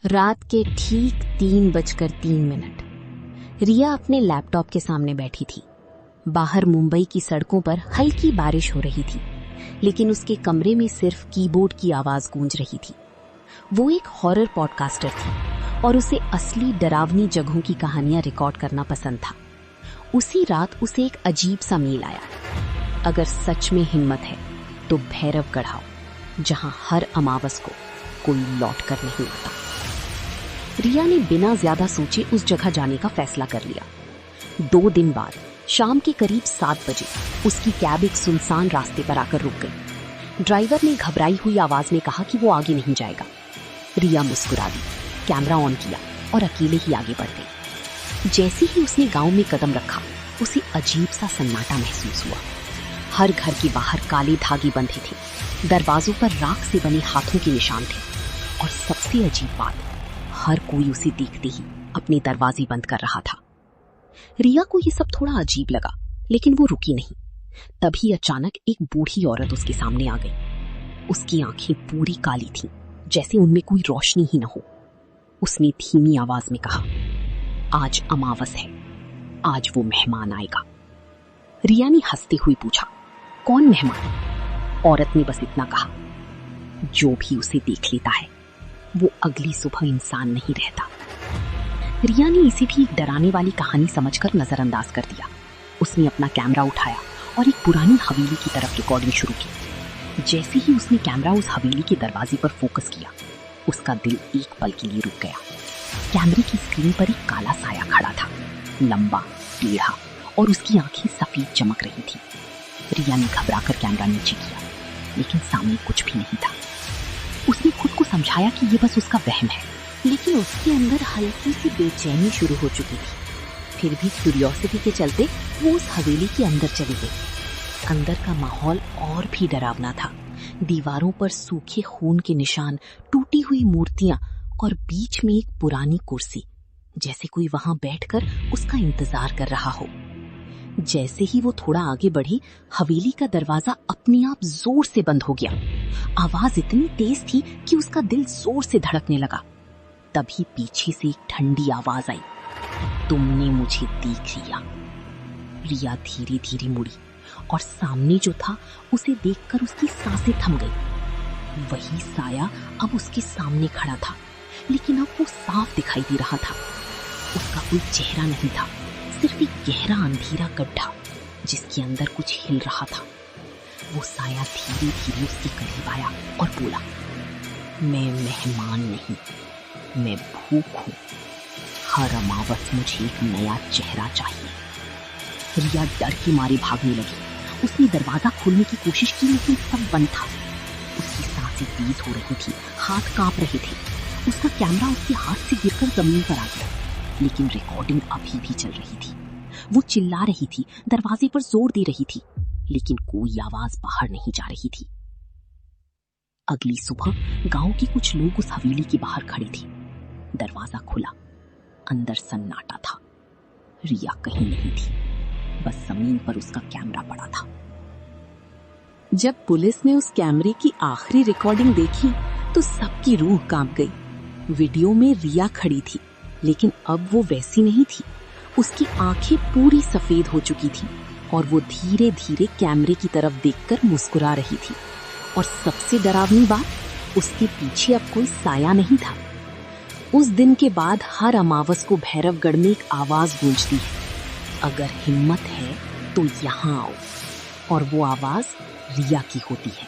रात के ठीक 3:03 रिया अपने लैपटॉप के सामने बैठी थी। बाहर मुंबई की सड़कों पर हल्की बारिश हो रही थी, लेकिन उसके कमरे में सिर्फ कीबोर्ड की आवाज गूंज रही थी। वो एक हॉरर पॉडकास्टर थी और उसे असली डरावनी जगहों की कहानियां रिकॉर्ड करना पसंद था। उसी रात उसे एक अजीब सा मेल आया। अगर सच में हिम्मत है तो भैरवगढ़ आओ, जहां हर अमावस को कोई लौट कर नहीं आता। रिया ने बिना ज्यादा सोचे उस जगह जाने का फैसला कर लिया। 2 दिन बाद शाम के करीब 7 बजे उसकी कैब एक सुनसान रास्ते पर आकर रुक गई। ड्राइवर ने घबराई हुई आवाज में कहा कि वो आगे नहीं जाएगा। रिया मुस्कुरा दी, कैमरा ऑन किया और अकेले ही आगे बढ़ गई। जैसे ही उसने गांव में कदम रखा, उसे अजीब सा सन्नाटा महसूस हुआ। हर घर के बाहर काले धागे बंधे थे, दरवाजों पर राख से बने हाथों के निशान थे और सबसे अजीब बात, हर कोई उसे देखते ही अपने दरवाजे बंद कर रहा था। रिया को ये सब थोड़ा अजीब लगा, लेकिन वो रुकी नहीं। तभी अचानक एक बूढ़ी औरत उसके सामने आ गई। उसकी आंखें पूरी काली थीं, जैसे उनमें कोई रोशनी ही न हो। उसने धीमी आवाज में कहा, आज अमावस है, आज वो मेहमान आएगा। रिया ने हंसते हुए पूछा, कौन मेहमान? औरत ने बस इतना कहा, जो भी उसे देख लेता है वो अगली सुबह इंसान नहीं रहता। रिया ने इसे भी एक डराने वाली कहानी समझकर नजरअंदाज कर दिया। उसने अपना कैमरा उठाया और एक पुरानी हवेली की तरफ रिकॉर्डिंग शुरू की। जैसे ही उसने कैमरा उस हवेली के दरवाजे पर फोकस किया, उसका दिल एक पल के लिए रुक गया। कैमरे की स्क्रीन पर एक काला साया खड़ा था, लंबा, टेढ़ा, और उसकी आंखें सफेद चमक रही थी। रिया ने घबराकर कैमरा नीचे किया, लेकिन सामने कुछ भी नहीं था। उसने खुद को समझाया कि ये बस उसका वहम है, लेकिन उसके अंदर हल्की सी बेचैनी शुरू हो चुकी थी। फिर भी क्यूरियोसिटी के चलते वो उस हवेली के अंदर चली गई। अंदर का माहौल और भी डरावना था। दीवारों पर सूखे खून के निशान, टूटी हुई मूर्तियां और बीच में एक पुरानी कुर्सी, जैसे कोई वहां बैठकर उसका इंतजार कर रहा हो। जैसे ही वो थोड़ा आगे बढ़ी, हवेली का दरवाजा अपने आप जोर से बंद हो गया। आवाज इतनी तेज थी कि उसका दिल जोर से धड़कने लगा। तभी पीछे से एक ठंडी आवाज आई, तुमने मुझे देख लिया। रिया धीरे धीरे मुड़ी और सामने जो था उसे देखकर उसकी सांसें थम गई। वही साया अब उसके सामने खड़ा था, लेकिन अब वो साफ दिखाई दे रहा था। उसका कोई चेहरा नहीं था, सिर्फ एक गहरा अंधेरा गड्ढा जिसके अंदर कुछ हिल रहा था। वो साया धीरे धीरे उसके करीब आया और बोला, मैं मेहमान नहीं, मैं भूख हूं। हर अमावस मुझे एक नया चेहरा चाहिए। रिया डर के मारे भागने लगी। उसने दरवाजा खोलने की कोशिश की, लेकिन सब बंद था। उसकी सांसें तेज हो रही थी, हाथ कांप रहे थे। उसका कैमरा उसके हाथ से गिरकर जमीन पर आ गया, लेकिन रिकॉर्डिंग अभी भी चल रही थी। वो चिल्ला रही थी, दरवाजे पर जोर दे रही थी, लेकिन कोई आवाज बाहर नहीं जा रही थी। अगली सुबह गांव के कुछ लोग उस हवेली के बाहर खड़े थे। दरवाजा खुला, अंदर सन्नाटा था। रिया कहीं नहीं थी, बस जमीन पर उसका कैमरा पड़ा था। जब पुलिस ने उस कैमरे की आखिरी रिकॉर्डिंग देखी तो सबकी रूह कांप गई। वीडियो में रिया खड़ी थी, लेकिन अब वो वैसी नहीं थी। उसकी आंखें पूरी सफेद हो चुकी थी और वो धीरे धीरे कैमरे की तरफ देखकर मुस्कुरा रही थी। और सबसे डरावनी बात, उसके पीछे अब कोई साया नहीं था। उस दिन के बाद हर अमावस को भैरवगढ़ में एक आवाज गूंजती है, अगर हिम्मत है तो यहाँ आओ। और वो आवाज रिया की होती है।